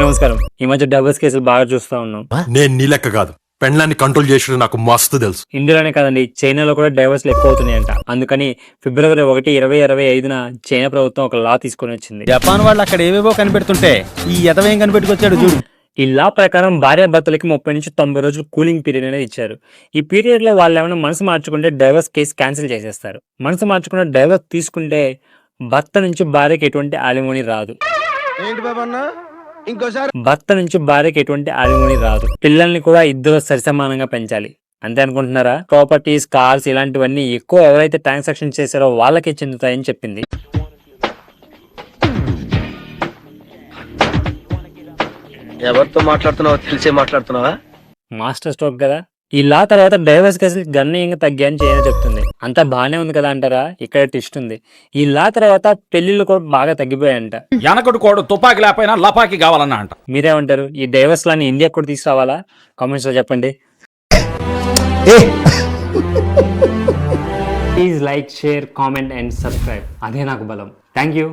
నమస్కారం. ఈ మధ్య డైవర్స్ కేసులు బాగా చూస్తా ఉన్నాం. నేను నీ లెక్క కాదు, పెండ్లాన్ని కంట్రోల్ చేసేది నాకు మస్తు తెలుసు. ఇండియాలోనే కాదండి, చైనాలో కూడా డైవర్స్లు ఎక్కువ అవుతున్నాయంట. అందుకని ఫిబ్రవరి 1, 2025న చైనా ప్రభుత్వం ఒక లా తీసుకొని వచ్చింది. జపాన్ వాళ్ళు అక్కడ ఏవేవో కనిపెడుతుంటే ఈ ఎదవేం కనిపెట్టుకొచ్చాడు చూడు. ఈ లా ప్రకారం భార్యాభర్తలకి 30 నుంచి 90 రోజులు కూలింగ్ పీరియడ్ అనేది ఇచ్చారు. ఈ పీరియడ్ లో వాళ్ళు ఏమైనా మనసు మార్చుకుంటే డైవర్స్ కేసు క్యాన్సిల్ చేసేస్తారు. మనసు మార్చుకుంటే డైవర్స్ తీసుకుంటే భర్త నుంచి భార్యకి ఎటువంటి అలిమోని రాదు. భర్త నుంచి భార్యకి ఎటువంటి అలిమోని రాదు. పిల్లల్ని కూడా ఇద్దరు సరిసమానంగా పెంచాలి. అంతే అనుకుంటున్నారా? ప్రాపర్టీస్, కార్స్ ఇలాంటివన్నీ ఎక్కువ ఎవరైతే ట్రాన్సాక్షన్ చేశారో వాళ్ళకే చెందుతాయని చెప్పింది. ఎవరితో మాట్లాడుతున్నావో తెలిసే మాట్లాడుతున్నావా? మాస్టర్ స్ట్రోక్ కదా. ఈ లా తర్వాత డైవర్స్ కేసులు గణనీయంగా తగ్గాయని చేయని చెప్తుంది. అంతా బాగానే ఉంది కదా అంటారా? ఇక్కడ ట్విస్ట్ ఉంది. ఈ లా తర్వాత పెళ్లిళ్ళు కూడా బాగా తగ్గిపోయాయంట. వెనకడు కోడు తుపాకి లేకపోయినా లపాకి కావాలన్నా అంట. మీరేమంటారు? ఈ డైవర్స్ లాని ఇండియా కూడా తీసుకురావాలా? కామెంట్స్ లో చెప్పండి. Please like, share, comment and subscribe. అదే నాకు బలం. Thank you.